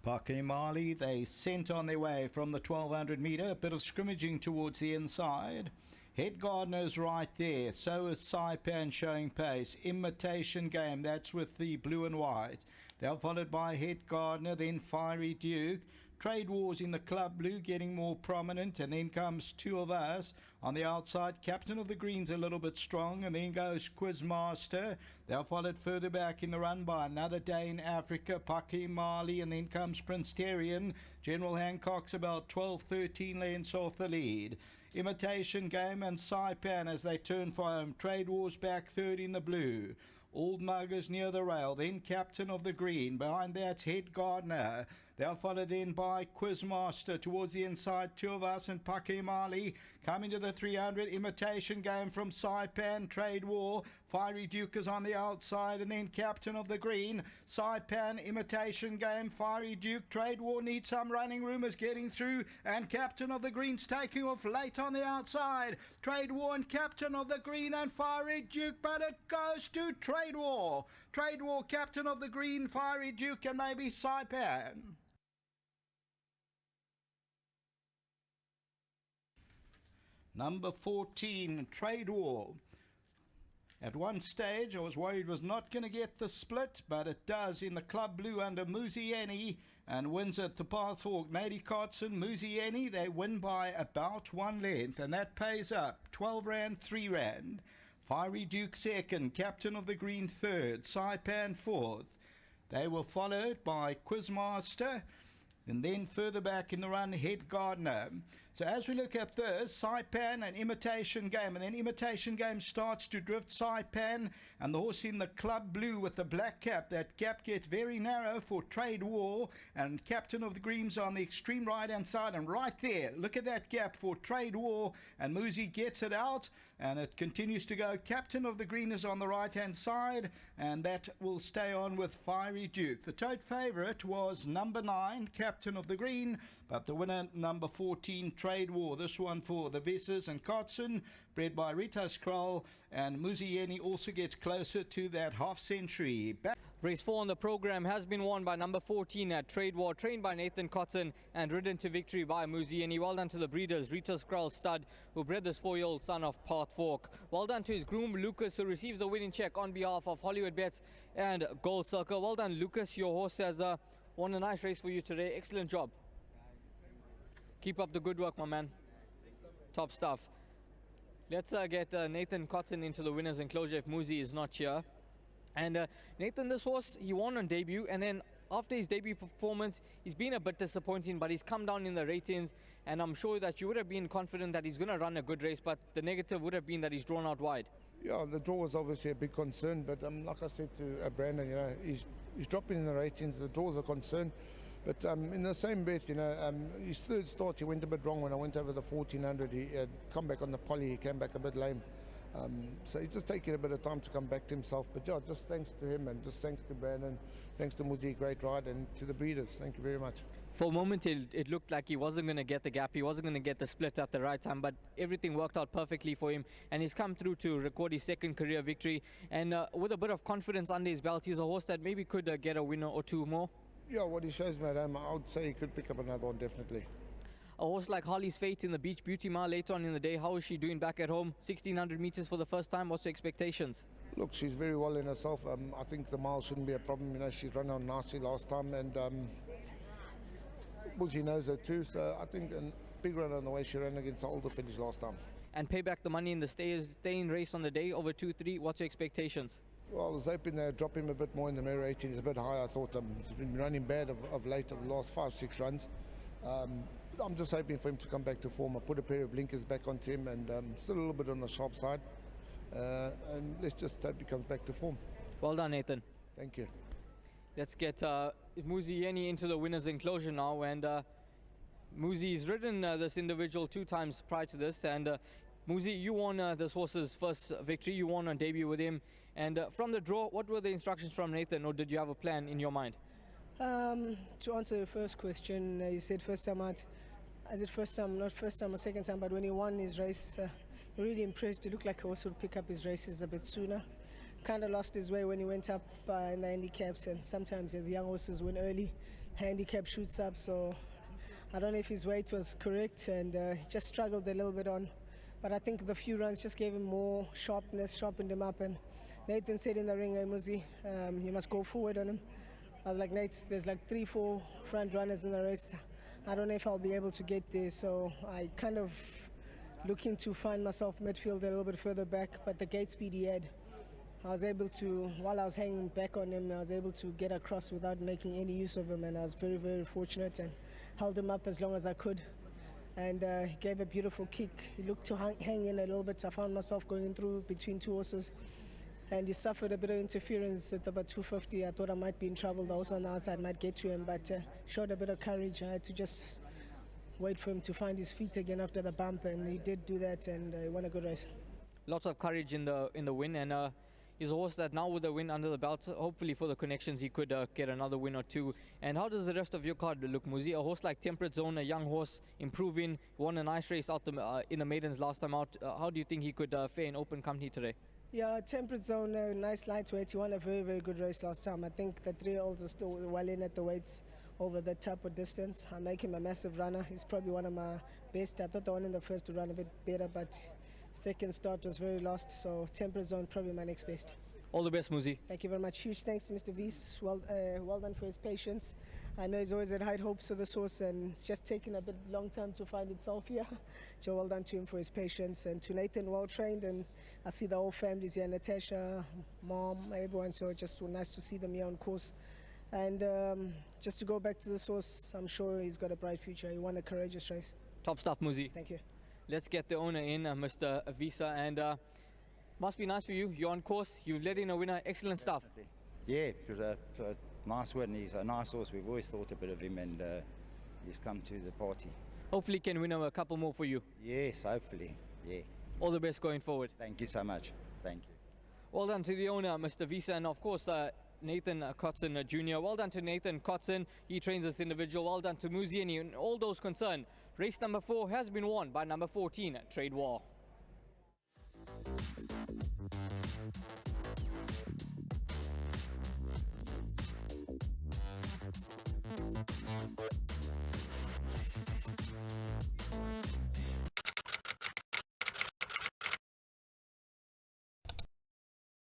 Pakimali, they sent on their way from the 1200 metre, a bit of scrimmaging towards the inside. Head Gardener's right there, so is Saipan showing pace. Imitation Game, that's with the blue and white. They're followed by Head Gardener, then Fiery Duke. Trade Wars in the club blue getting more prominent, and then comes Two of Us on the outside. Captain of the Greens a little bit strong, and then goes Quizmaster. They're followed further back in the run by Another Day in Africa, Pakimali, and then comes Prince Terrian. General Hancock's about 12-13 lengths off the lead. Imitation Game and Saipan as they turn for home. Trade Wars back third in the blue. Old Muggers near the rail, then Captain of the Green. Behind that's Head Gardener. They'll follow then by Quizmaster towards the inside. Two of Us and Pakimali coming to the 300. Imitation Game from Saipan. Trade War. Fiery Duke is on the outside, and then Captain of the Green. Saipan, Imitation Game, Fiery Duke. Trade War needs some running room, is getting through, and Captain of the Green's taking off late on the outside. Trade War and Captain of the Green and Fiery Duke, but it goes to Trade War. Trade War, Captain of the Green, Fiery Duke, and maybe Saipan. Number 14, Trade War. At one stage, I was worried it was not going to get the split, but it does in the club blue under Muzieni, and wins at the Path Fork. Nady Kotson, Muzieni, they win by about 1 length, and that pays up 12 Rand, 3 Rand. Fiery Duke second, Captain of the Green third, Saipan fourth. They were followed by Quizmaster, and then further back in the run, Head Gardener. So as we look at this, Saipan and Imitation Game, and then Imitation Game starts to drift Saipan, and the horse in the club blue with the black cap. That gap gets very narrow for Trade War, and Captain of the Greens on the extreme right hand side, and right there, look at that gap for Trade War, and Muzi gets it out, and it continues to go. Captain of the Green is on the right hand side, and that will stay on with Fiery Duke. The tote favourite was number 9, Captain of the Green, but the winner, number 14, Trade War. This one for the Vessers and Kotson, bred by Rita Skral, and Muzieni also gets closer to that half century. Race 4 on the program has been won by number 14 at Trade War, trained by Nathan Kotson and ridden to victory by Muzieni. Well done to the breeders, Rita Skral stud, who bred this 4-year-old son of Path Fork. Well done to his groom Lucas, who receives the winning check on behalf of Hollywoodbets and Gold Circle. Well done, Lucas. Your horse has won a nice race for you today. Excellent job. Keep up the good work, my man. Top stuff. Let's get Nathan Kotson into the winner's enclosure if Muzi is not here. And Nathan, this horse, he won on debut, and then after his debut performance, he's been a bit disappointing, but he's come down in the ratings, and I'm sure that you would have been confident that he's going to run a good race, but the negative would have been that he's drawn out wide. Yeah, the draw was obviously a big concern, but like I said to Brandon, you know, he's dropping in the ratings. The draws are concerned. But in the same breath, you know, his third start, he went a bit wrong when I went over the 1400. He had come back on the poly, he came back a bit lame. So he's just taking a bit of time to come back to himself. But yeah, just thanks to him, and just thanks to Brandon, thanks to Muzi, great ride, and to the breeders. Thank you very much. For a moment, it looked like he wasn't going to get the gap, he wasn't going to get the split at the right time, but everything worked out perfectly for him, and he's come through to record his second career victory. And with a bit of confidence under his belt, he's a horse that maybe could get a winner or two more. Yeah, what he shows, madam, I would say he could pick up another one, definitely. A horse like Holly's Fate in the Beach Beauty Mile later on in the day, how is she doing back at home? 1600 meters for the first time, what's your expectations? Look, she's very well in herself. I think the mile shouldn't be a problem. You know, she's run on nicely last time, and Muzi knows her too, so I think a big run on the way she ran against the older finish last time. And pay back the money in the stay-in race on the day, over 2-3, what's your expectations? Well, I was hoping they'd drop him a bit more in the mirror rating. He's a bit high. I thought he's been running bad of late, of the last 5-6 runs. I'm just hoping for him to come back to form. I put a pair of blinkers back onto him, and still a little bit on the sharp side. And let's just hope he comes back to form. Well done, Nathan. Thank you. Let's get Muzieni into the winner's enclosure now. And Muzi's ridden this individual 2 times prior to this, and Muzi, you won this horse's first victory. You won on debut with him. And from the draw, what were the instructions from Nathan, or did you have a plan in your mind? To answer your first question, you said first time out. I said first time, not first time or second time, but when he won his race, really impressed. He looked like he also would pick up his races a bit sooner. Kind of lost his way when he went up in the handicaps, and sometimes as young horses win early, handicap shoots up, so I don't know if his weight was correct, and he just struggled a little bit on. But I think the few runs just gave him more sharpness, sharpened him up. And Nathan said in the ring, "Hey Muzi, you must go forward on him." I was like, "Nate, there's like 3-4 front runners in the race. I don't know if I'll be able to get there." So I kind of looking to find myself midfield a little bit further back, but the gate speed he had, I was able to, while I was hanging back on him, I was able to get across without making any use of him, and I was very, very fortunate and held him up as long as I could. And he gave a beautiful kick. He looked to hang in a little bit. I found myself going through between two horses, and he suffered a bit of interference at about 250. I thought I might be in trouble. The horse on the outside might get to him, but showed a bit of courage. I had to just wait for him to find his feet again after the bump, and he did do that, and he won a good race. Lots of courage in the win, and he's a horse that now with the win under the belt, hopefully for the connections, he could get another win or two. And how does the rest of your card look, Muzi? A horse like Temperate Zone, a young horse, improving, won a nice race out in the maidens last time out. How do you think he could fare in open company today? Yeah, Temperate Zone, nice lightweight. He won a very, very good race last time. I think the 3-year-olds are still well in at the weights over the type of distance. I make him a massive runner. He's probably one of my best. I thought the one in the first to run a bit better, but second start was very lost. So Temperate Zone, probably my next best. All the best, Muzi. Thank you very much. Huge thanks to Mr. Wies. Well done for his patience. I know he's always had high hopes for this horse, and it's just taken a bit long time to find itself here. So well done to him for his patience, and to Nathan, well trained, and I see the whole families here, Natasha, Mom, everyone, so just nice to see them here on course. And just to go back to this horse, I'm sure he's got a bright future. He won a courageous race. Top stuff, Muzi. Thank you. Let's get the owner in, Mr. Visa, and must be nice for you. You're on course. You've led in a winner. Excellent stuff. Yeah, it was a nice win. He's a nice horse. We've always thought a bit of him, and he's come to the party. Hopefully can win a couple more for you. Yes, hopefully. Yeah. All the best going forward. Thank you so much. Thank you. Well done to the owner, Mr. Visa, and of course Nathan Kotson Jr. Well done to Nathan Kotson. He trains this individual. Well done to Muzieni and all those concerned. Race number 4 has been won by number 14, Trade War.